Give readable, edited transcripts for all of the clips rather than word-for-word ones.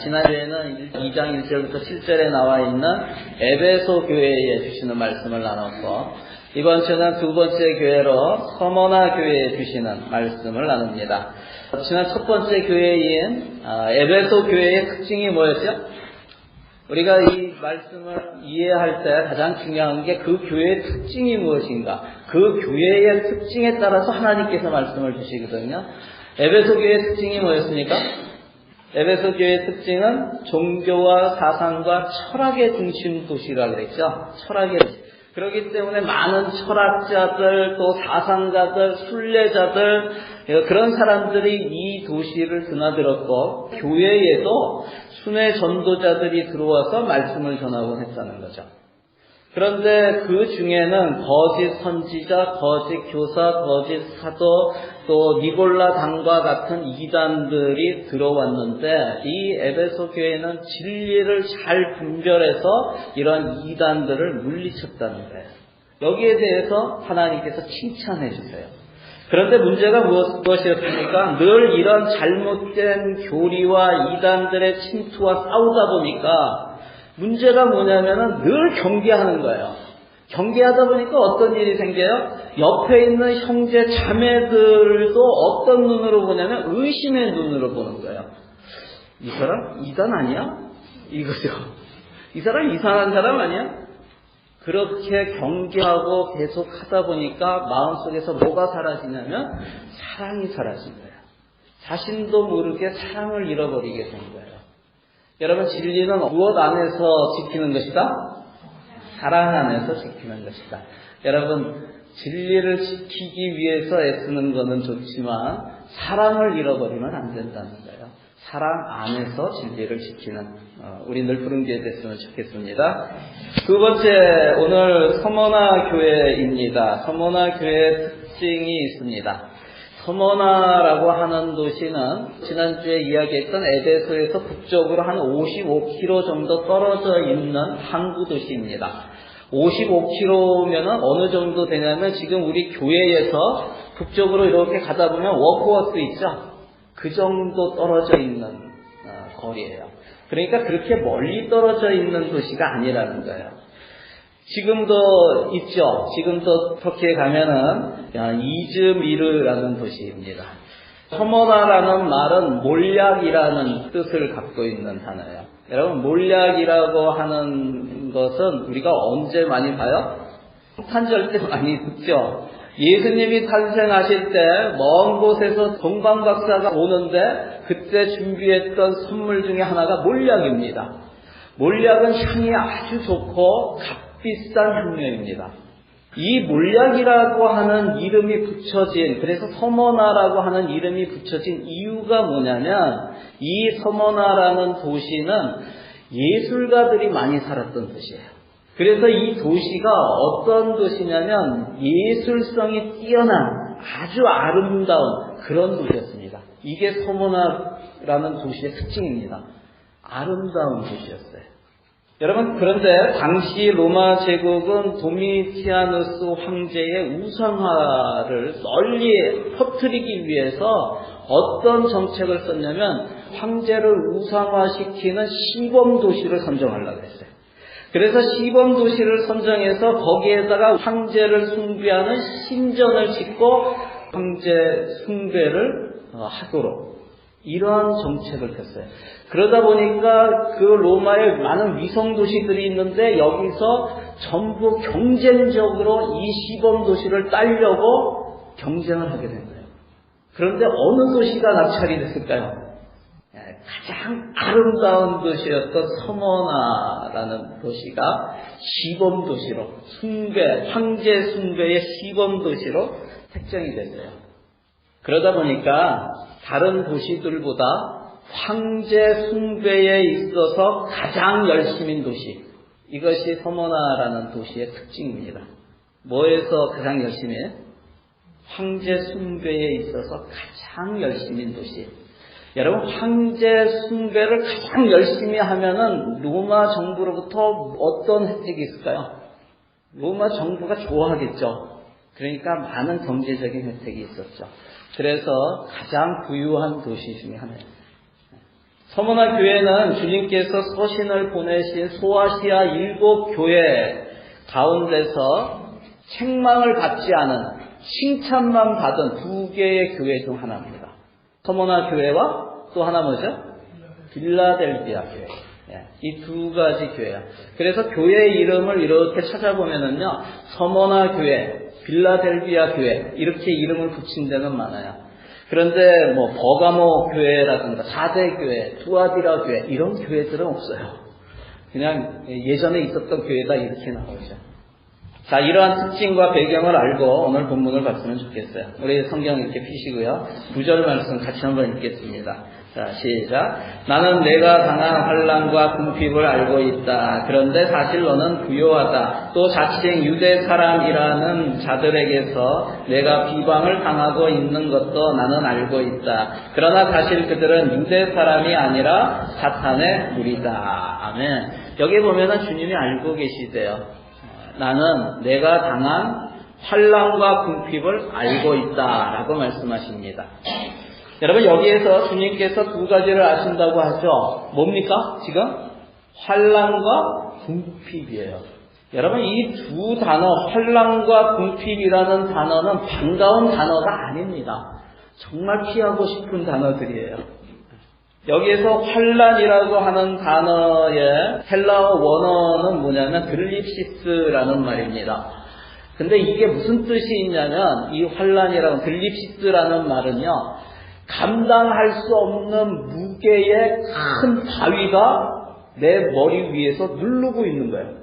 지난주에는 2장 1절부터 7절에 나와 있는 에베소 교회에 주시는 말씀을 나눴고, 이번 주는 두 번째 교회로 서머나 교회에 주시는 말씀을 나눕니다. 지난 첫 번째 교회인 에베소 교회의 특징이 뭐였죠? 우리가 이 말씀을 이해할 때 가장 중요한 게 그 교회의 특징이 무엇인가, 그 교회의 특징에 따라서 하나님께서 말씀을 주시거든요. 에베소 교회의 특징이 뭐였습니까? 에베소 교회의 특징은 종교와 사상과 철학의 중심 도시라고 그랬죠. 철학의 도시. 그렇기 때문에 많은 철학자들, 또 사상가들, 순례자들, 그런 사람들이 이 도시를 드나들었고, 교회에도 순회 전도자들이 들어와서 말씀을 전하곤 했다는 거죠. 그런데 그 중에는 거짓 선지자, 거짓 교사, 거짓 사도, 또 니골라 당과 같은 이단들이 들어왔는데, 이 에베소 교회는 진리를 잘 분별해서 이런 이단들을 물리쳤다는 거예요. 여기에 대해서 하나님께서 칭찬해 주세요. 그런데 문제가 무엇이었습니까? 늘 이런 잘못된 교리와 이단들의 침투와 싸우다 보니까 문제가 뭐냐면은 늘 경계하는 거예요. 경계하다 보니까 어떤 일이 생겨요? 옆에 있는 형제 자매들도 어떤 눈으로 보냐면 의심의 눈으로 보는 거예요. 이 사람 이단 아니야? 이거죠. 이 사람 이상한 사람 아니야? 그렇게 경계하고 계속 하다 보니까 마음속에서 뭐가 사라지냐면 사랑이 사라진 거예요. 자신도 모르게 사랑을 잃어버리게 된 거예요. 여러분, 진리는 무엇 안에서 지키는 것이다? 사랑 안에서 지키는 것이다. 여러분, 진리를 지키기 위해서 애쓰는 것은 좋지만 사랑을 잃어버리면 안 된다는 거예요. 사랑 안에서 진리를 지키는 우리 늘 부른게 됐으면 좋겠습니다. 두 번째, 오늘 서머나 교회입니다. 서머나 교회의 특징이 있습니다. 서머나라고 하는 도시는 지난주에 이야기했던 에베소에서 북쪽으로 한 55km 정도 떨어져 있는 항구 도시입니다. 55km면은 어느 정도 되냐면 지금 우리 교회에서 북쪽으로 이렇게 가다 보면 워크워스 있죠? 그 정도 떨어져 있는 거리예요. 그러니까 그렇게 멀리 떨어져 있는 도시가 아니라는 거예요. 지금도 있죠. 지금도 터키에 가면은 이즈미르라는 도시입니다. 서머나라는 말은 몰약이라는 뜻을 갖고 있는 단어예요. 여러분, 몰약이라고 하는 것은 우리가 언제 많이 봐요? 탄절 때 많이 듣죠. 예수님이 탄생하실 때 먼 곳에서 동방박사가 오는데 그때 준비했던 선물 중에 하나가 몰약입니다. 몰약은 향이 아주 좋고 값비싼 향료입니다. 이 몰약이라고 하는 이름이 붙여진, 그래서 서머나라고 하는 이름이 붙여진 이유가 뭐냐면, 이 서머나라는 도시는 예술가들이 많이 살았던 도시예요. 그래서 이 도시가 어떤 도시냐면 예술성이 뛰어난 아주 아름다운 그런 도시였습니다. 이게 서머나라는 도시의 특징입니다. 아름다운 도시였어요. 여러분, 그런데 당시 로마 제국은 도미티아누스 황제의 우상화를 널리 퍼뜨리기 위해서 어떤 정책을 썼냐면 황제를 우상화시키는 시범도시를 선정하려고 했어요. 그래서 시범도시를 선정해서 거기에다가 황제를 숭배하는 신전을 짓고 황제 숭배를 하도록 이러한 정책을 폈어요. 그러다 보니까 그 로마에 많은 위성도시들이 있는데 여기서 전부 경쟁적으로 이 시범도시를 따려고 경쟁을 하게 된 거예요. 그런데 어느 도시가 낙찰이 됐을까요? 가장 아름다운 도시였던 서머나라는 도시가 시범도시로, 황제 숭배의 시범도시로 택정이 됐어요. 그러다 보니까 다른 도시들보다 황제 숭배에 있어서 가장 열심인 도시, 이것이 서머나라는 도시의 특징입니다. 뭐에서 가장 열심히 해요? 황제 숭배에 있어서 가장 열심인 도시. 여러분, 황제 숭배를 가장 열심히 하면은 로마 정부로부터 어떤 혜택이 있을까요? 로마 정부가 좋아하겠죠. 그러니까 많은 경제적인 혜택이 있었죠. 그래서 가장 부유한 도시 중에 하나예요. 서머나 교회는 주님께서 서신을 보내신 소아시아 7교회 가운데서 책망을 받지 않은 칭찬만 받은 2개의 교회 중 하나입니다. 서머나 교회와 또 하나 뭐죠? 빌라델비아 교회. 이 2가지 교회야. 그래서 교회 이름을 이렇게 찾아보면은요, 서머나 교회, 빌라델비아 교회 이렇게 이름을 붙인 데는 많아요. 그런데 뭐 버가모 교회라든가 4대 교회, 투아디라 교회 이런 교회들은 없어요. 그냥 예전에 있었던 교회다 이렇게 나오죠. 자, 이러한 특징과 배경을 알고 오늘 본문을 봤으면 좋겠어요. 우리 성경 이렇게 피시고요. 9절 말씀 같이 한번 읽겠습니다. 자, 시작. 나는 내가 당한 환난과 궁핍을 알고 있다. 그런데 사실 너는 부요하다. 또 자칭 유대 사람이라는 자들에게서 내가 비방을 당하고 있는 것도 나는 알고 있다. 그러나 사실 그들은 유대 사람이 아니라 사탄의 무리다. 아멘. 여기 보면은 주님이 알고 계시대요. 나는 내가 당한 환난과 궁핍을 알고 있다라고 말씀하십니다. 여러분, 여기에서 주님께서 2가지를 아신다고 하죠. 뭡니까? 지금 환난과 궁핍이에요. 여러분, 이 2 단어, 환난과 궁핍이라는 단어는 반가운 단어가 아닙니다. 정말 피하고 싶은 단어들이에요. 여기에서 환난이라고 하는 단어의 헬라어 원어는 뭐냐면 들립시스라는 말입니다. 근데 이게 무슨 뜻이 있냐면, 이 환난이라고 들립시스라는 말은요, 감당할 수 없는 무게의 큰 바위가 내 머리 위에서 누르고 있는 거예요.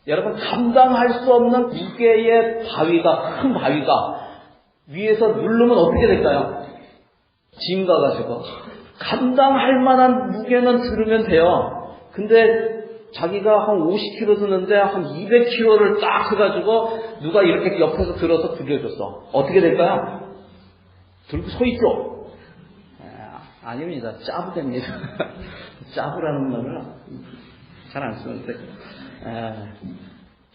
여러분, 감당할 수 없는 무게의 바위가, 큰 바위가 위에서 누르면 어떻게 될까요? 짐 가가지고 감당할 만한 무게는 들으면 돼요. 근데 자기가 한 50kg 드는데 한 200kg를 딱 해가지고 누가 이렇게 옆에서 들어서 들려줬어. 어떻게 될까요? 들고 서 있죠. 아닙니다. 짜부됩니다. 짜부라는 말을 잘 안 쓰는데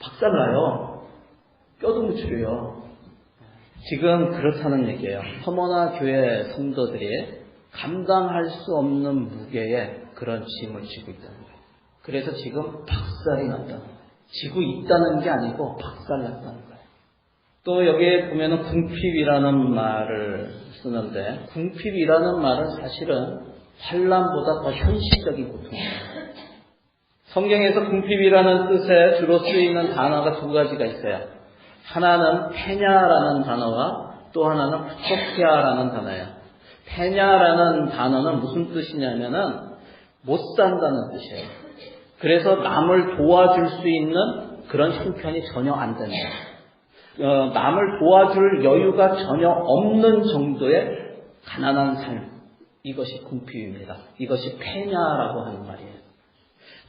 박살나요. 뼈도 못 추려요. 지금 그렇다는 얘기예요. 서머나 교회 성도들이 감당할 수 없는 무게의 그런 짐을 지고 있다는 거예요. 그래서 지금 박살이 났다는 거예요. 지고 있다는 게 아니고 박살났다는 거예요. 또 여기에 보면은 궁핍이라는 말을 쓰는데, 궁핍이라는 말은 사실은 환난보다 더 현실적인 고통이에요. 성경에서 궁핍이라는 뜻에 주로 쓰이는 단어가 2가지가 있어요. 하나는 페냐라는 단어와 또 하나는 프토키아라는 단어예요. 페냐라는 단어는 무슨 뜻이냐면은 못 산다는 뜻이에요. 그래서 남을 도와줄 수 있는 그런 형편이 전혀 안 되는 거예요. 남을 도와줄 여유가 전혀 없는 정도의 가난한 삶. 이것이 궁핍입니다. 이것이 페냐라고 하는 말이에요.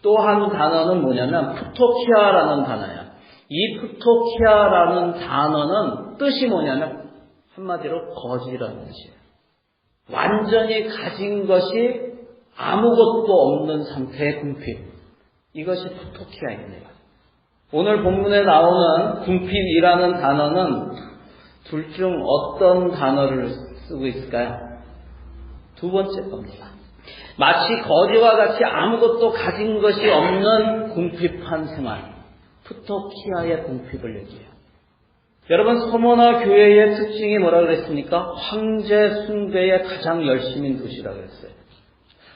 또 한 단어는 뭐냐면 프토키아라는 단어예요. 이 프토키아라는 단어는 뜻이 뭐냐면 한마디로 거지라는 뜻이에요. 완전히 가진 것이 아무것도 없는 상태의 궁핍. 이것이 프토키아입니다. 오늘 본문에 나오는 궁핍이라는 단어는 둘 중 어떤 단어를 쓰고 있을까요? 2번째 겁니다. 마치 거지와 같이 아무것도 가진 것이 없는 궁핍한 생활, 프토키아의 궁핍을 얘기해요. 여러분, 서머나 교회의 특징이 뭐라 그랬습니까? 황제 숭배에 가장 열심인 도시라고 그랬어요.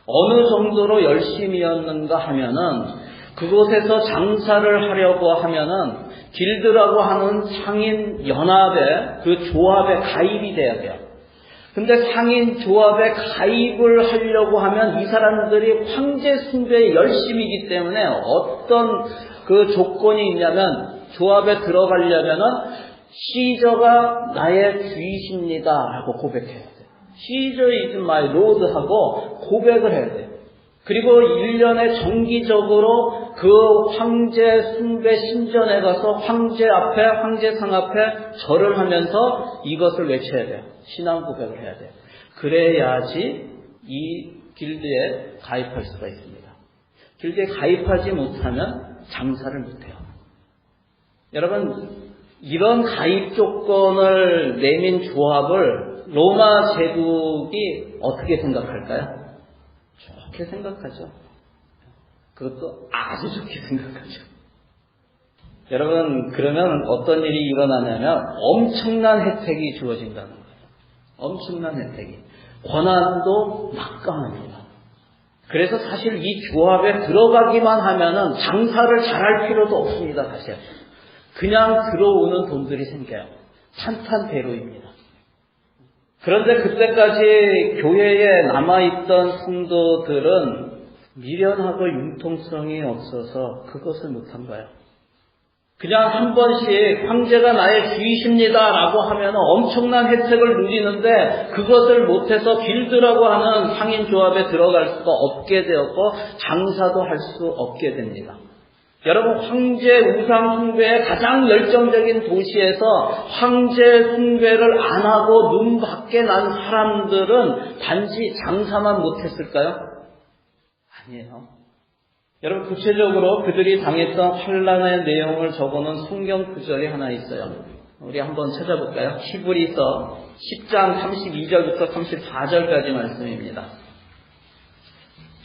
어느 정도로 열심이었는가 하면은 그곳에서 장사를 하려고 하면은 길드라고 하는 상인 연합에, 그 조합에 가입이 돼야 돼요. 근데 상인 조합에 가입을 하려고 하면 이 사람들이 황제 숭배에 열심이기 때문에 어떤 그 조건이 있냐면, 조합에 들어가려면은 시저가 나의 주이십니다 하고 고백해야 돼요. 시저 is my lord 하고 고백을 해야 돼요. 그리고 1년에 정기적으로 그 황제 숭배 신전에 가서 황제 앞에, 황제상 앞에 절을 하면서 이것을 외쳐야 돼요. 신앙 고백을 해야 돼요. 그래야지 이 길드에 가입할 수가 있습니다. 길드에 가입하지 못하면 장사를 못해요. 여러분, 이런 가입 조건을 내민 조합을 로마 제국이 어떻게 생각할까요? 좋게 생각하죠. 그것도 아주 좋게 생각하죠. 여러분, 그러면 어떤 일이 일어나냐면 엄청난 혜택이 주어진다는 거예요. 엄청난 혜택이. 권한도 막강합니다. 그래서 사실 이 조합에 들어가기만 하면은 장사를 잘할 필요도 없습니다, 사실. 그냥 들어오는 돈들이 생겨요. 탄탄대로입니다. 그런데 그때까지 교회에 남아있던 성도들은 미련하고 융통성이 없어서 그것을 못한 거예요. 그냥 한 번씩 황제가 나의 주이십니다 라고 하면 엄청난 혜택을 누리는데 그것을 못해서 길드라고 하는 상인조합에 들어갈 수가 없게 되었고 장사도 할 수 없게 됩니다. 여러분, 황제 우상 숭배의 가장 열정적인 도시에서 황제 숭배를 안 하고 눈 밖에 난 사람들은 단지 장사만 못했을까요? 아니에요. 여러분, 구체적으로 그들이 당했던 환난의 내용을 적어놓은 성경 구절이 하나 있어요. 우리 한번 찾아볼까요? 히브리서 10장 32절부터 34절까지 말씀입니다.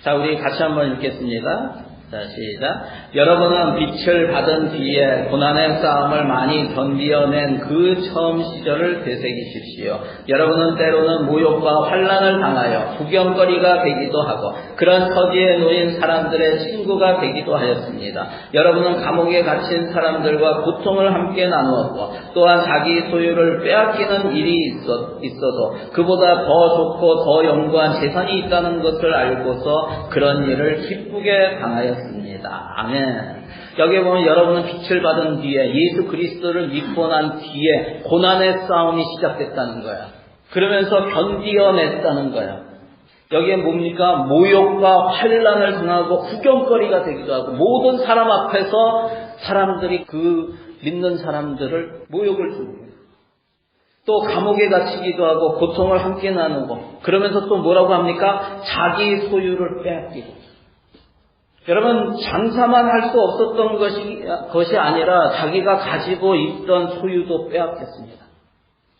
자, 우리 같이 한번 읽겠습니다. 자, 시작. 여러분은 빛을 받은 뒤에 고난의 싸움을 많이 견디어낸 그 처음 시절을 되새기십시오. 여러분은 때로는 모욕과 환난을 당하여 구경거리가 되기도 하고 그런 처지에 놓인 사람들의 친구가 되기도 하였습니다. 여러분은 감옥에 갇힌 사람들과 고통을 함께 나누었고 또한 자기 소유를 빼앗기는 일이 있어도 그보다 더 좋고 더 영구한 재산이 있다는 것을 알고서 그런 일을 기쁘게 당하였습니다. 아멘. 여기 보면 여러분은 빛을 받은 뒤에 예수 그리스도를 믿고 난 뒤에 고난의 싸움이 시작됐다는 거야. 그러면서 견디어냈다는 거야. 여기에 뭡니까? 모욕과 환난을 당하고 구경거리가 되기도 하고 모든 사람 앞에서 사람들이 그 믿는 사람들을 모욕을 주는 거예요. 또 감옥에 갇히기도 하고 고통을 함께 나누고 그러면서 또 뭐라고 합니까? 자기 소유를 빼앗기고. 여러분, 장사만 할 수 없었던 것이 아니라 자기가 가지고 있던 소유도 빼앗겼습니다.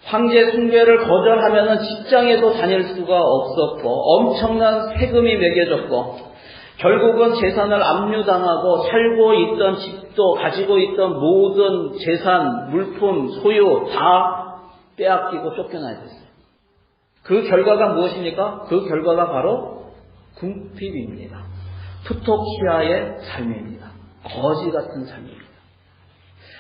황제 숭배를 거절하면 직장에도 다닐 수가 없었고 엄청난 세금이 매겨졌고 결국은 재산을 압류당하고 살고 있던 집도 가지고 있던 모든 재산, 물품, 소유 다 빼앗기고 쫓겨나야 됐어요. 그 결과가 무엇입니까? 그 결과가 바로 궁핍입니다. 푸토키아의 삶입니다. 거지 같은 삶입니다.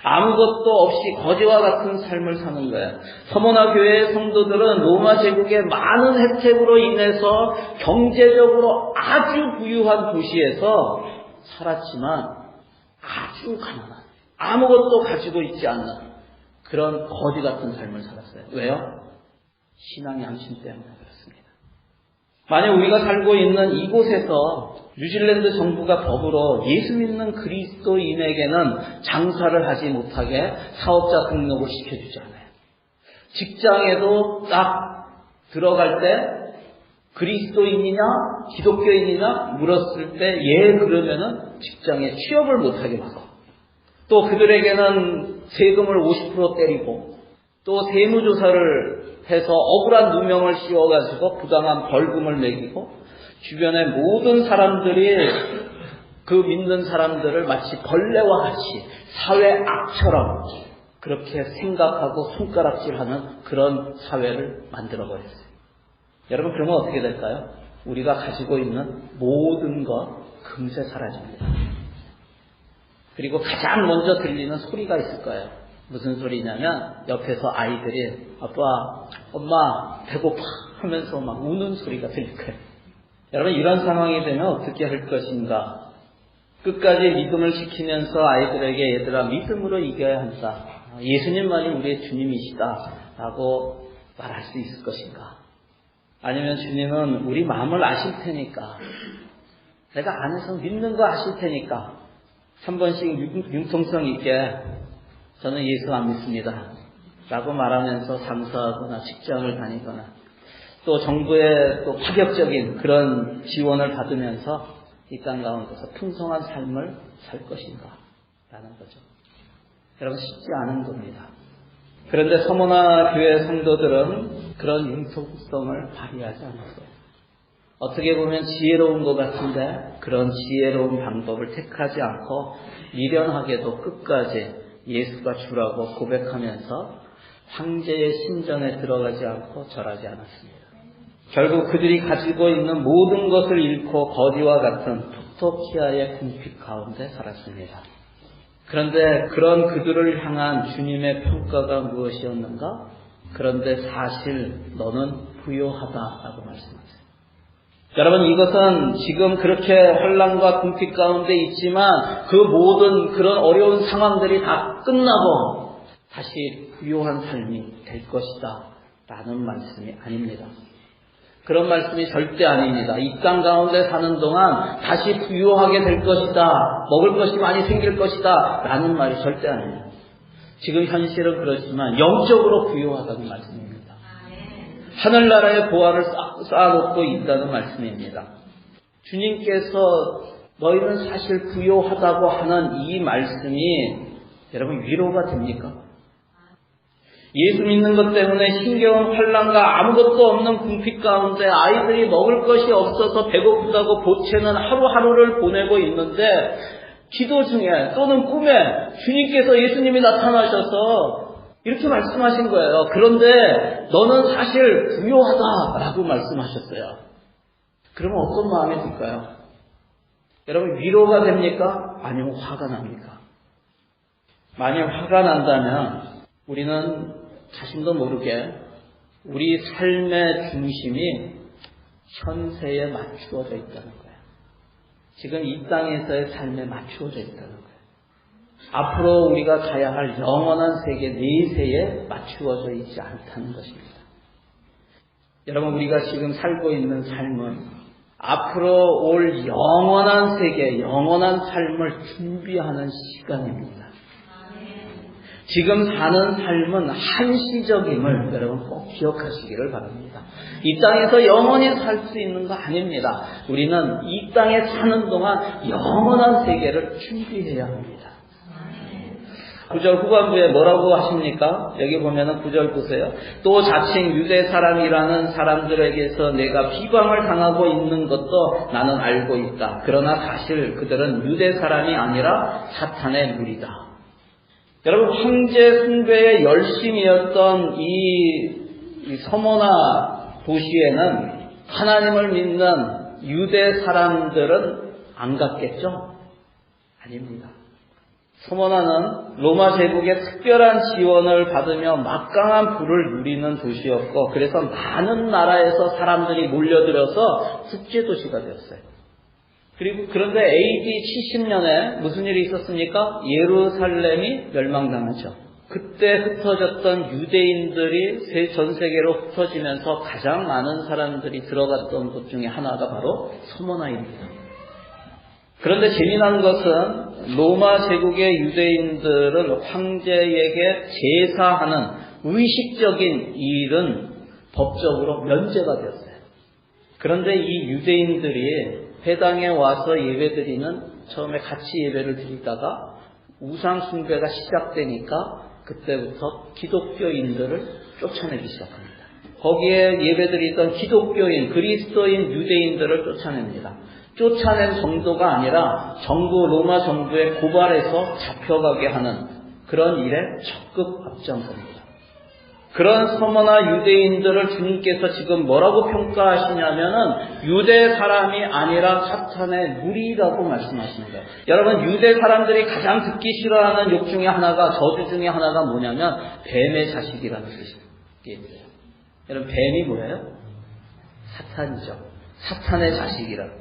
아무것도 없이 거지와 같은 삶을 사는 거예요. 서모나 교회의 성도들은 로마 제국의 많은 혜택으로 인해서 경제적으로 아주 부유한 도시에서 살았지만 아주 가난한, 아무것도 가지고 있지 않는 그런 거지 같은 삶을 살았어요. 왜요? 신앙 양심 때문에 그렇습니다. 만약 우리가 살고 있는 이곳에서 뉴질랜드 정부가 법으로 예수 믿는 그리스도인에게는 장사를 하지 못하게 사업자 등록을 시켜주지 않아요. 직장에도 딱 들어갈 때 그리스도인이냐 기독교인이냐 물었을 때 예 그러면은 직장에 취업을 못하게 막아. 또 그들에게는 세금을 50% 때리고 또 세무조사를 해서 억울한 누명을 씌워가지고 부당한 벌금을 매기고 주변의 모든 사람들이 그 믿는 사람들을 마치 벌레와 같이 사회 악처럼 그렇게 생각하고 손가락질하는 그런 사회를 만들어버렸어요. 여러분, 그러면 어떻게 될까요? 우리가 가지고 있는 모든 것 금세 사라집니다. 그리고 가장 먼저 들리는 소리가 있을 거예요. 무슨 소리냐면 옆에서 아이들이 아빠, 엄마 배고파 하면서 막 우는 소리가 들릴 거예요. 여러분, 이런 상황이 되면 어떻게 할 것인가? 끝까지 믿음을 지키면서 아이들에게 얘들아 믿음으로 이겨야 한다. 예수님만이 우리의 주님이시다 라고 말할 수 있을 것인가? 아니면 주님은 우리 마음을 아실 테니까 내가 안에서 믿는 거 아실 테니까 한 번씩 융통성 있게 저는 예수 안 믿습니다 라고 말하면서 장사하거나 직장을 다니거나 또 정부의 또 파격적인 그런 지원을 받으면서 이 땅 가운데서 풍성한 삶을 살 것인가 라는 거죠. 여러분, 쉽지 않은 겁니다. 그런데 서모나 교회 성도들은 그런 융통성을 발휘하지 않았어요. 어떻게 보면 지혜로운 것 같은데 그런 지혜로운 방법을 택하지 않고 미련하게도 끝까지 예수가 주라고 고백하면서 황제의 신전에 들어가지 않고 절하지 않았습니다. 결국 그들이 가지고 있는 모든 것을 잃고 거지와 같은 톡토키아의 궁핍 가운데 살았습니다. 그런데 그런 그들을 향한 주님의 평가가 무엇이었는가? 그런데 사실 너는 부요하다라고 말씀하세요. 여러분, 이것은 지금 그렇게 혼란과 궁핍 가운데 있지만 그 모든 그런 어려운 상황들이 다 끝나고 다시 부요한 삶이 될 것이다 라는 말씀이 아닙니다. 그런 말씀이 절대 아닙니다. 이 땅 가운데 사는 동안 다시 부유하게 될 것이다, 먹을 것이 많이 생길 것이다 라는 말이 절대 아닙니다. 지금 현실은 그렇지만 영적으로 부유하다는 말씀입니다. 하늘나라의 보화를 쌓아놓고 있다는 말씀입니다. 주님께서 너희는 사실 부유하다고 하는 이 말씀이 여러분 위로가 됩니까? 예수 믿는 것 때문에 힘겨운 환난과 아무것도 없는 궁핍 가운데 아이들이 먹을 것이 없어서 배고프다고 보채는 하루하루를 보내고 있는데 기도 중에 또는 꿈에 주님께서 예수님이 나타나셔서 이렇게 말씀하신 거예요. 그런데 너는 사실 부요하다라고 말씀하셨어요. 그러면 어떤 마음이 들까요? 여러분, 위로가 됩니까? 아니면 화가 납니까? 만약 화가 난다면 우리는 자신도 모르게 우리 삶의 중심이 현세에 맞추어져 있다는 거예요. 지금 이 땅에서의 삶에 맞추어져 있다는 거예요. 앞으로 우리가 가야 할 영원한 세계 내세에 맞추어져 있지 않다는 것입니다. 여러분, 우리가 지금 살고 있는 삶은 앞으로 올 영원한 세계, 영원한 삶을 준비하는 시간입니다. 지금 사는 삶은 한시적임을 여러분 꼭 기억하시기를 바랍니다. 이 땅에서 영원히 살 수 있는 거 아닙니다. 우리는 이 땅에 사는 동안 영원한 세계를 준비해야 합니다. 9절 후반부에 뭐라고 하십니까? 여기 보면은 9절 보세요. 또 자칭 유대 사람이라는 사람들에게서 내가 비방을 당하고 있는 것도 나는 알고 있다. 그러나 사실 그들은 유대 사람이 아니라 사탄의 무리다. 여러분, 황제 숭배의 열심이었던 이 서모나 도시에는 하나님을 믿는 유대 사람들은 안 갔겠죠? 아닙니다. 서모나는 로마 제국의 특별한 지원을 받으며 막강한 부를 누리는 도시였고, 그래서 많은 나라에서 사람들이 몰려들어서 국제도시가 되었어요. 그런데 AD 70년에 무슨 일이 있었습니까? 예루살렘이 멸망당하죠. 그때 흩어졌던 유대인들이 전 세계로 흩어지면서 가장 많은 사람들이 들어갔던 곳 중에 하나가 바로 서모나입니다. 그런데 재미난 것은 로마 제국의 유대인들은 황제에게 제사하는 의식적인 일은 법적으로 면제가 되었어요. 그런데 이 유대인들이 회당에 와서 예배드리는, 처음에 같이 예배를 드리다가 우상 숭배가 시작되니까 그때부터 기독교인들을 쫓아내기 시작합니다. 거기에 예배드리던 기독교인, 그리스도인 유대인들을 쫓아냅니다. 쫓아낸 정도가 아니라 로마 정부에 고발해서 잡혀가게 하는 그런 일에 적극 앞장섭니다. 그런 서머나 유대인들을 주님께서 지금 뭐라고 평가하시냐면은 유대 사람이 아니라 사탄의 무리라고 말씀하시는 거예요. 여러분, 유대 사람들이 가장 듣기 싫어하는 욕 중에 하나가, 저주 중에 하나가 뭐냐면 뱀의 자식이라는 뜻이에요. 여러분, 뱀이 뭐예요? 사탄이죠. 사탄의 자식이라고.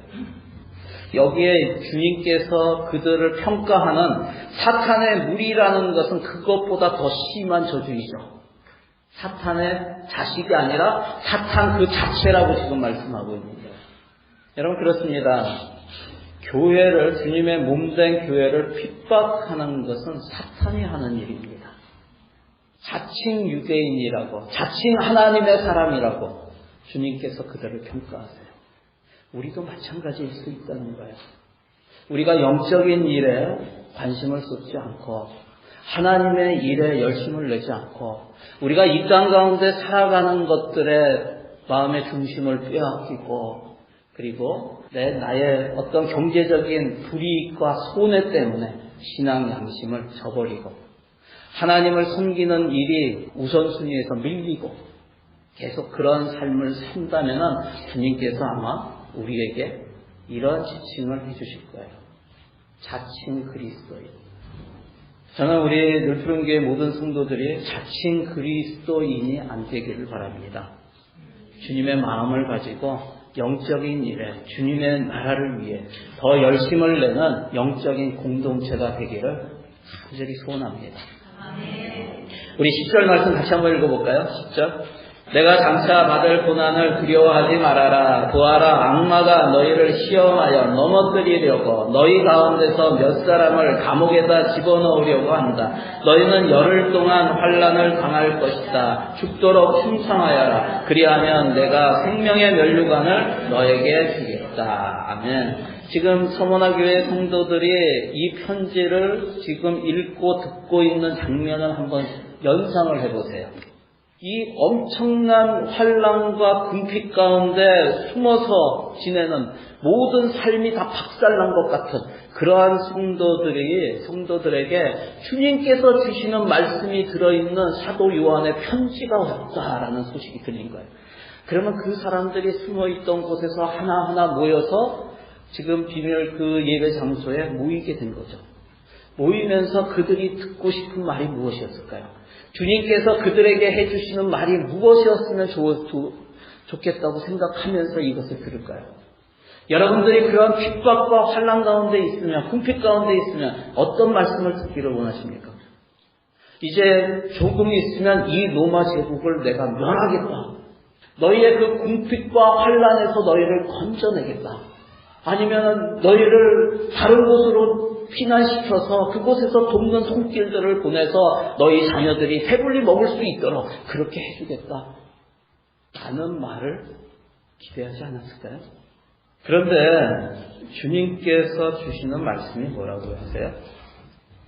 여기에 주님께서 그들을 평가하는 사탄의 무리라는 것은 그것보다 더 심한 저주이죠. 사탄의 자식이 아니라 사탄 그 자체라고 지금 말씀하고 있는 거예요. 여러분, 그렇습니다. 교회를, 주님의 몸된 교회를 핍박하는 것은 사탄이 하는 일입니다. 자칭 유대인이라고, 자칭 하나님의 사람이라고 주님께서 그들을 평가하세요. 우리도 마찬가지일 수 있다는 거예요. 우리가 영적인 일에 관심을 쏟지 않고 하나님의 일에 열심을 내지 않고 우리가 이 땅 가운데 살아가는 것들에 마음의 중심을 빼앗기고 그리고 나의 어떤 경제적인 불이익과 손해 때문에 신앙 양심을 저버리고 하나님을 섬기는 일이 우선순위에서 밀리고 계속 그런 삶을 산다면 주님께서 아마 우리에게 이런 지칭을 해주실 거예요. 자칭 그리스도인. 저는 우리 늘푸른교회 모든 성도들이 자칭 그리스도인이 안 되기를 바랍니다. 주님의 마음을 가지고 영적인 일에 주님의 나라를 위해 더 열심을 내는 영적인 공동체가 되기를 간절히 소원합니다. 우리 10절 말씀 다시 한번 읽어볼까요? 10절. 내가 장차 받을 고난을 두려워하지 말아라. 보아라, 악마가 너희를 시험하여 넘어뜨리려고 너희 가운데서 몇 사람을 감옥에다 집어넣으려고 한다. 너희는 열흘 동안 환난을 당할 것이다. 죽도록 충성하여라. 그리하면 내가 생명의 면류관을 너에게 주겠다. 아멘. 지금 서머나교회 성도들이 이 편지를 지금 읽고 듣고 있는 장면을 한번 연상을 해보세요. 이 엄청난 환난과 궁핍 가운데 숨어서 지내는 모든 삶이 다 박살난 것 같은 그러한 성도들에게 주님께서 주시는 말씀이 들어있는 사도 요한의 편지가 왔다라는 소식이 들린 거예요. 그러면 그 사람들이 숨어있던 곳에서 하나하나 모여서 지금 비밀 그 예배 장소에 모이게 된 거죠. 모이면서 그들이 듣고 싶은 말이 무엇이었을까요? 주님께서 그들에게 해주시는 말이 무엇이었으면 좋겠다고 생각하면서 이것을 들을까요? 여러분들이 그런 핍박과 환난 가운데 있으면, 궁핍 가운데 있으면 어떤 말씀을 듣기를 원하십니까? 이제 조금 있으면 이 로마 제국을 내가 멸하겠다. 너희의 그 궁핍과 환난에서 너희를 건져내겠다. 아니면 너희를 다른 곳으로 피난시켜서 그곳에서 돕는 손길들을 보내서 너희 자녀들이 배불리 먹을 수 있도록 그렇게 해주겠다 라는 말을 기대하지 않았을까요? 그런데 주님께서 주시는 말씀이 뭐라고 하세요?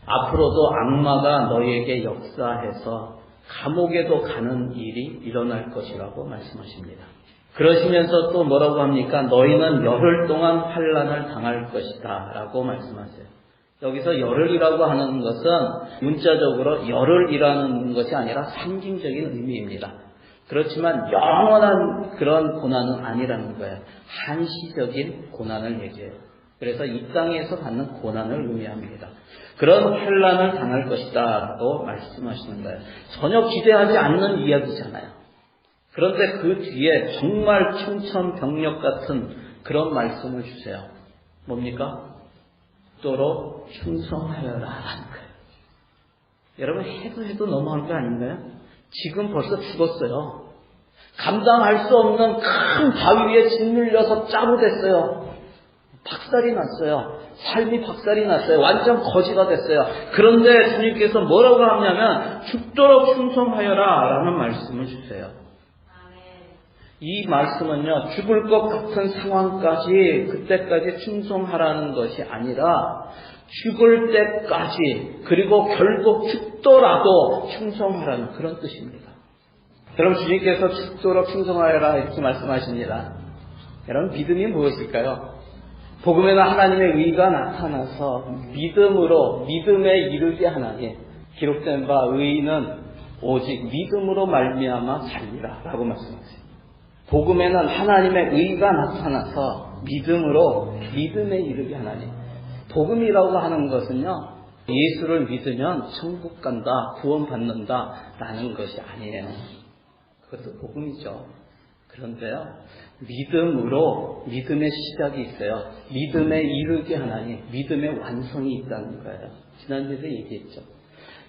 앞으로도 악마가 너희에게 역사해서 감옥에도 가는 일이 일어날 것이라고 말씀하십니다. 그러시면서 또 뭐라고 합니까? 너희는 열흘 동안 환난을 당할 것이다 라고 말씀하세요. 여기서 열흘이라고 하는 것은 문자적으로 열흘이라는 것이 아니라 상징적인 의미입니다. 그렇지만 영원한 그런 고난은 아니라는 거예요. 한시적인 고난을 얘기해요. 그래서 이 땅에서 받는 고난을 의미합니다. 그런 환난을 당할 것이다 라고 말씀하시는 거예요. 전혀 기대하지 않는 이야기잖아요. 그런데 그 뒤에 정말 청천벽력 같은 그런 말씀을 주세요. 뭡니까? 죽도록 충성하여라 라는 거예요. 여러분 해도 너무한 거 아닌가요? 지금 벌써 죽었어요. 감당할 수 없는 큰 바위 위에 짓눌려서 짜고 됐어요. 박살이 났어요. 삶이 박살이 났어요. 완전 거지가 됐어요. 그런데 주님께서 뭐라고 하냐면 죽도록 충성하여라 라는 말씀을 주세요. 이 말씀은요, 죽을 것 같은 상황까지, 그때까지 충성하라는 것이 아니라, 죽을 때까지, 그리고 결국 죽더라도 충성하라는 그런 뜻입니다. 여러분, 주님께서 죽도록 충성하여라 이렇게 말씀하십니다. 여러분, 믿음이 무엇일까요? 복음에는 하나님의 의가 나타나서 믿음으로, 믿음에 이르게 하나니, 기록된 바 의인은 오직 믿음으로 말미암아 살리라 라고 말씀하세요. 복음에는 하나님의 의가 나타나서 믿음으로 믿음에 이르게 하나니, 복음이라고 하는 것은요, 예수를 믿으면 천국 간다, 구원받는다 라는 것이 아니에요. 그것도 복음이죠. 그런데요, 믿음으로 믿음의 시작이 있어요. 믿음에 이르게 하나니 믿음의 완성이 있다는 거예요. 지난주에도 얘기했죠.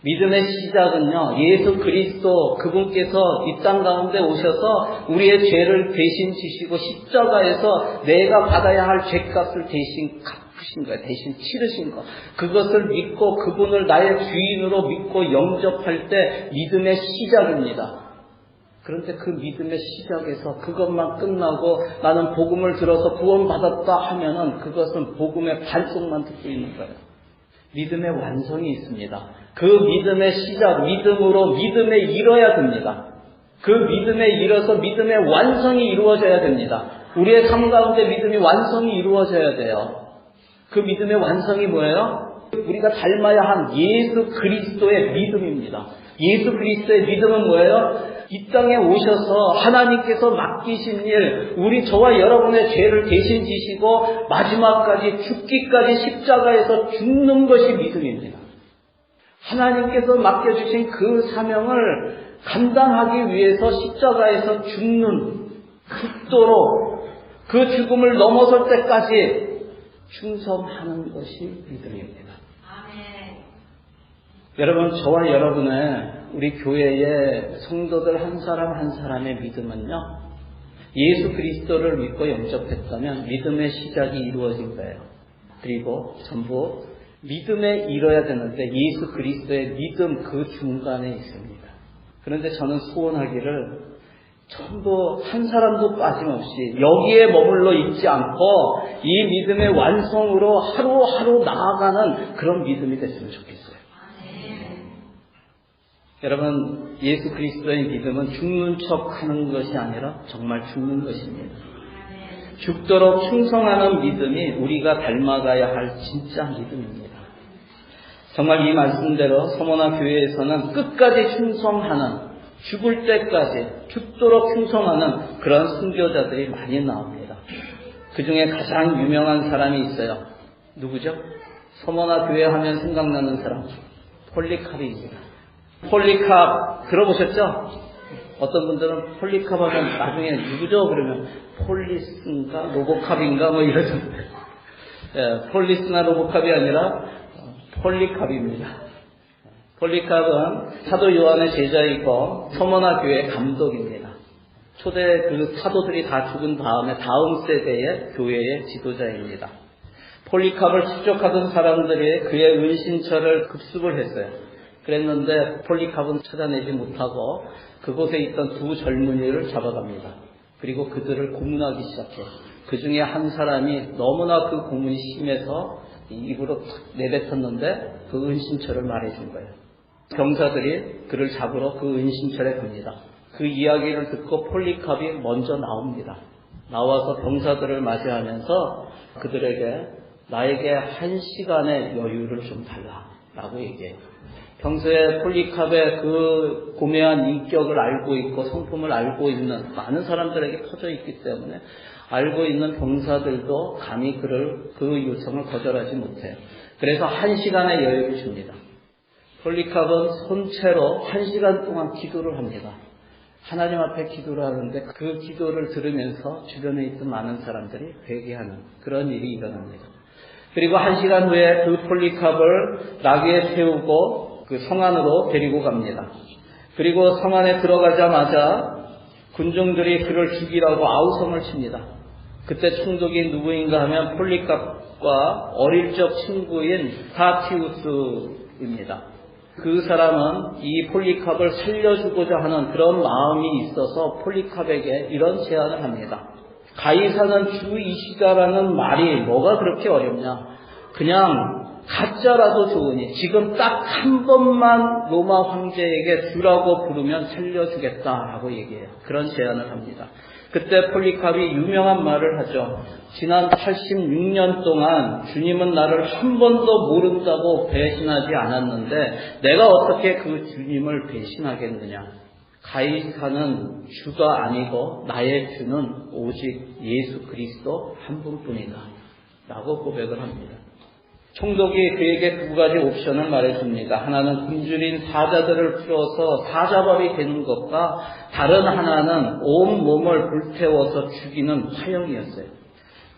믿음의 시작은요, 예수 그리스도 그분께서 이 땅 가운데 오셔서 우리의 죄를 대신 지시고 십자가에서 내가 받아야 할 죄값을 대신 갚으신 거예요. 대신 치르신 거. 그것을 믿고 그분을 나의 주인으로 믿고 영접할 때 믿음의 시작입니다. 그런데 그 믿음의 시작에서 그것만 끝나고 나는 복음을 들어서 구원받았다 하면은 그것은 복음의 반송만 듣고 있는 거예요. 믿음의 완성이 있습니다. 그 믿음의 시작, 믿음으로 믿음에 이뤄야 됩니다. 그 믿음에 이뤄서 믿음의 완성이 이루어져야 됩니다. 우리의 삶 가운데 믿음이 완성이 이루어져야 돼요. 그 믿음의 완성이 뭐예요? 우리가 닮아야 한 예수 그리스도의 믿음입니다. 예수 그리스도의 믿음은 뭐예요? 이 땅에 오셔서 하나님께서 맡기신 일, 우리 저와 여러분의 죄를 대신 지시고 마지막까지 죽기까지 십자가에서 죽는 것이 믿음입니다. 하나님께서 맡겨주신 그 사명을 감당하기 위해서 십자가에서 죽도록 그 죽음을 넘어설 때까지 충성하는 것이 믿음입니다. 아멘. 여러분, 저와 여러분의 우리 교회의 성도들 한 사람 한 사람의 믿음은요, 예수 그리스도를 믿고 영접했다면 믿음의 시작이 이루어진 거예요. 그리고 전부 믿음에 이뤄야 되는데 예수 그리스도의 믿음 그 중간에 있습니다. 그런데 저는 소원하기를 전부 한 사람도 빠짐없이 여기에 머물러 있지 않고 이 믿음의 완성으로 하루하루 나아가는 그런 믿음이 됐으면 좋겠어요. 여러분, 예수 그리스도의 믿음은 죽는 척 하는 것이 아니라 정말 죽는 것입니다. 죽도록 충성하는 믿음이 우리가 닮아가야 할 진짜 믿음입니다. 정말 이 말씀대로 서머나 교회에서는 끝까지 충성하는, 죽을 때까지 죽도록 충성하는 그런 순교자들이 많이 나옵니다. 그 중에 가장 유명한 사람이 있어요. 누구죠? 서머나 교회 하면 생각나는 사람, 폴리카비입니다. 폴리캅 들어보셨죠? 어떤 분들은 폴리캅 하면 나중에 누구죠? 그러면 폴리스인가 로보캅인가 뭐 이러던데, 폴리스나 로보캅이 아니라 폴리캅입니다. 폴리캅은 사도 요한의 제자이고 서머나 교회 감독입니다. 초대 그 사도들이 다 죽은 다음에 다음 세대의 교회의 지도자입니다. 폴리캅을 추적하던 사람들이 그의 은신처를 급습을 했어요. 그랬는데 폴리캅은 찾아내지 못하고 그곳에 있던 두 젊은이를 잡아갑니다. 그리고 그들을 고문하기 시작해요. 그 중에 한 사람이 너무나 그 고문이 심해서 입으로 내뱉었는데 그 은신처를 말해준 거예요. 병사들이 그를 잡으러 그 은신처에 갑니다. 그 이야기를 듣고 폴리캅이 먼저 나옵니다. 나와서 병사들을 맞이하면서 그들에게 나에게 1시간의 여유를 좀 달라라고 얘기해요. 평소에 폴리캅의 그 고매한 인격을 알고 있고 성품을 알고 있는 많은 사람들에게 퍼져 있기 때문에 알고 있는 병사들도 감히 그 요청을 거절하지 못해요. 그래서 1시간의 여유를 줍니다. 폴리캅은 손채로 1시간 동안 기도를 합니다. 하나님 앞에 기도를 하는데 그 기도를 들으면서 주변에 있던 많은 사람들이 회개하는 그런 일이 일어납니다. 그리고 1시간 후에 그 폴리캅을 나귀에 태우고 그 성 안으로 데리고 갑니다. 그리고 성 안에 들어가자마자 군중들이 그를 죽이라고 아우성을 칩니다. 그때 총독이 누구인가 하면 폴리캅과 어릴 적 친구인 스타티우스입니다. 그 사람은 이 폴리캅을 살려주고자 하는 그런 마음이 있어서 폴리캅에게 이런 제안을 합니다. 가이사는 주이시다라는 말이 뭐가 그렇게 어렵냐? 그냥 가짜라도 좋으니 지금 딱 한 번만 로마 황제에게 주라고 부르면 살려주겠다라고 얘기해요. 그런 제안을 합니다. 그때 폴리캅이 유명한 말을 하죠. 지난 86년 동안 주님은 나를 한 번도 모른다고 배신하지 않았는데 내가 어떻게 그 주님을 배신하겠느냐. 가이사는 주가 아니고 나의 주는 오직 예수 그리스도 한 분뿐이다 라고 고백을 합니다. 총독이 그에게 두 가지 옵션을 말해줍니다. 하나는 굶주린 사자들을 풀어서 사자밥이 되는 것과 다른 하나는 온 몸을 불태워서 죽이는 화형이었어요.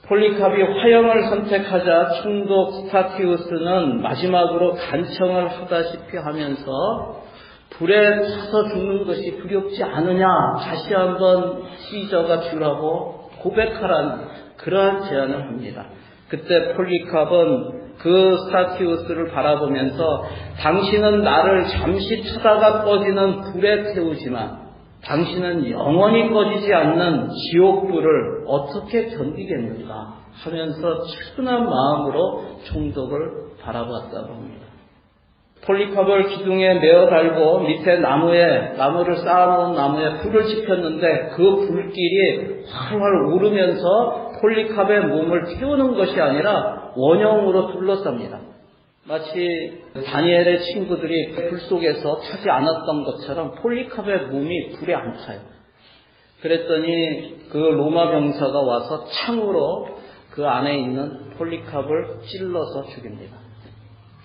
폴리캅이 화형을 선택하자 총독 스타티우스는 마지막으로 간청을 하다시피 하면서 불에 타서 죽는 것이 두렵지 않으냐, 다시 한번 시저가 주라고 고백하라는 그러한 제안을 합니다. 그때 폴리캅은 그 스타티우스를 바라보면서 당신은 나를 잠시 쳐다가 꺼지는 불에 태우지만 당신은 영원히 꺼지지 않는 지옥불을 어떻게 견디겠는가 하면서 차분한 마음으로 총독을 바라보았다고 합니다. 폴리캅을 기둥에 메어 달고 밑에 나무를 쌓아놓은 나무에 불을 지폈는데 그 불길이 활활 오르면서 폴리캅의 몸을 태우는 것이 아니라 원형으로 둘러쌉니다. 마치 다니엘의 친구들이 불 속에서 타지 않았던 것처럼 폴리캅의 몸이 불에 안 타요. 그랬더니 그 로마 병사가 와서 창으로 그 안에 있는 폴리캅을 찔러서 죽입니다.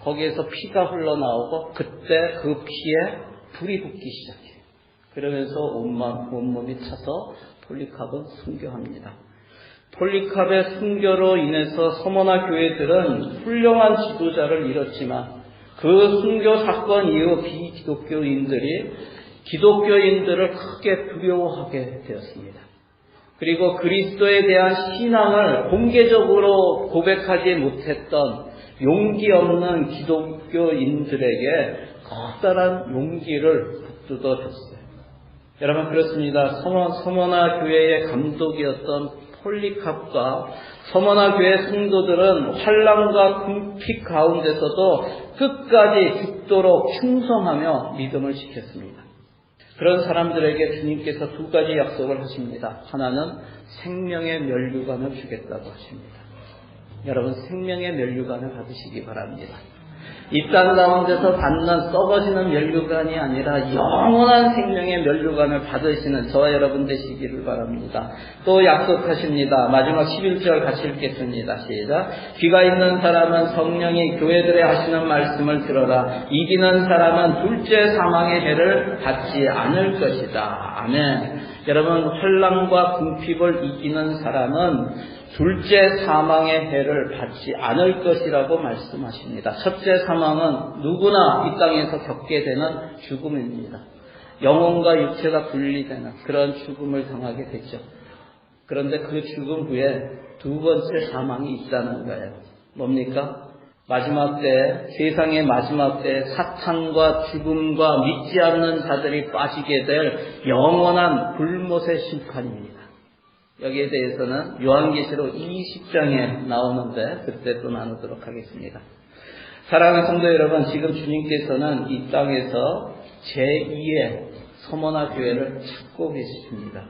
거기에서 피가 흘러나오고 그때 그 피에 불이 붙기 시작해요. 그러면서 온몸이 타서 폴리캅은 순교합니다. 폴리캅의 순교로 인해서 서머나 교회들은 훌륭한 지도자를 잃었지만 그 순교 사건 이후 비기독교인들이 기독교인들을 크게 두려워하게 되었습니다. 그리고 그리스도에 대한 신앙을 공개적으로 고백하지 못했던 용기 없는 기독교인들에게 커다란 용기를 북돋워 줬어요. 여러분 그렇습니다. 서머나 교회의 감독이었던 폴리캅과 서머나 교회 성도들은 환난과 궁핍 가운데서도 끝까지 죽도록 충성하며 믿음을 지켰습니다. 그런 사람들에게 주님께서 두 가지 약속을 하십니다. 하나는 생명의 면류관을 주겠다고 하십니다. 여러분 생명의 면류관을 받으시기 바랍니다. 이 땅 가운데서 받는 썩어지는 면류관이 아니라 영원한 생명의 면류관을 받으시는 저와 여러분 되시기를 바랍니다. 또 약속하십니다. 마지막 11절 같이 읽겠습니다. 시작. 귀가 있는 사람은 성령이 교회들에 하시는 말씀을 들어라. 이기는 사람은 둘째 사망의 해를 받지 않을 것이다. 아멘. 여러분 환난과 궁핍을 이기는 사람은 둘째 사망의 해를 받지 않을 것이라고 말씀하십니다. 첫째 사망은 누구나 이 땅에서 겪게 되는 죽음입니다. 영혼과 육체가 분리되는 그런 죽음을 당하게 되죠. 그런데 그 죽음 후에 두 번째 사망이 있다는 거예요. 뭡니까? 마지막 때, 세상의 마지막 때 사탄과 죽음과 믿지 않는 자들이 빠지게 될 영원한 불못의 심판입니다. 여기에 대해서는 요한계시록 20장에 나오는데 그때 또 나누도록 하겠습니다. 사랑하는 성도 여러분, 지금 주님께서는 이 땅에서 제2의 서머나 교회를 찾고 계십니다.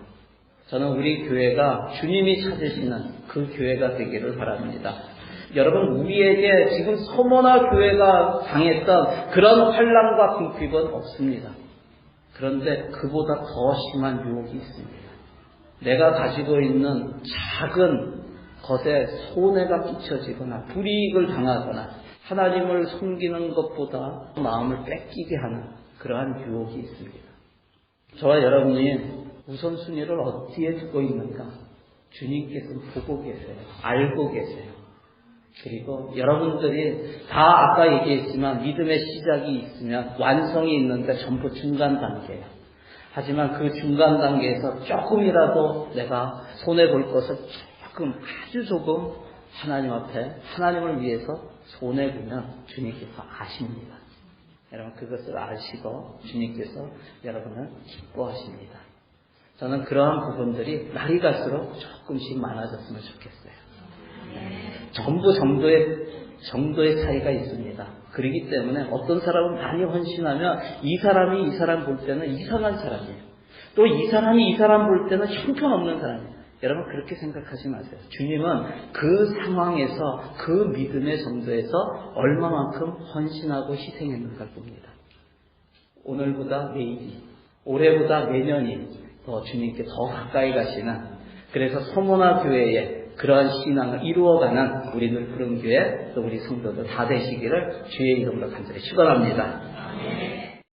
저는 우리 교회가 주님이 찾으시는 그 교회가 되기를 바랍니다. 여러분 우리에게 지금 서머나 교회가 당했던 그런 환난과 궁핍은 없습니다. 그런데 그보다 더 심한 유혹이 있습니다. 내가 가지고 있는 작은 것에 손해가 끼쳐지거나 불이익을 당하거나 하나님을 섬기는 것보다 마음을 뺏기게 하는 그러한 유혹이 있습니다. 저와 여러분이 우선순위를 어디에 두고 있는가? 주님께서는 보고 계세요. 알고 계세요. 그리고 여러분들이 다 아까 얘기했지만 믿음의 시작이 있으면 완성이 있는데 전부 중간 단계예요. 하지만 그 중간 단계에서 조금이라도 내가 손해볼 것을 아주 조금 하나님 앞에 하나님을 위해서 손해보면 주님께서 아십니다. 여러분 그것을 아시고 주님께서 여러분을 기뻐하십니다. 저는 그러한 부분들이 날이 갈수록 조금씩 많아졌으면 좋겠어요. 전부 정도의 차이가 있습니다. 그렇기 때문에 어떤 사람은 많이 헌신하면 이 사람이 이 사람 볼 때는 이상한 사람이에요. 또 이 사람이 이 사람 볼 때는 형편없는 사람이에요. 여러분 그렇게 생각하지 마세요. 주님은 그 상황에서 그 믿음의 정도에서 얼마만큼 헌신하고 희생했는가를 봅니다. 오늘보다 내일이, 올해보다 내년이 더 주님께 더 가까이 가시는, 그래서 서머나 교회에 그러한 신앙을 이루어가는 우리 늘푸른 교회 또 우리 성도들 다 되시기를 주의 이름으로 간절히 축원합니다.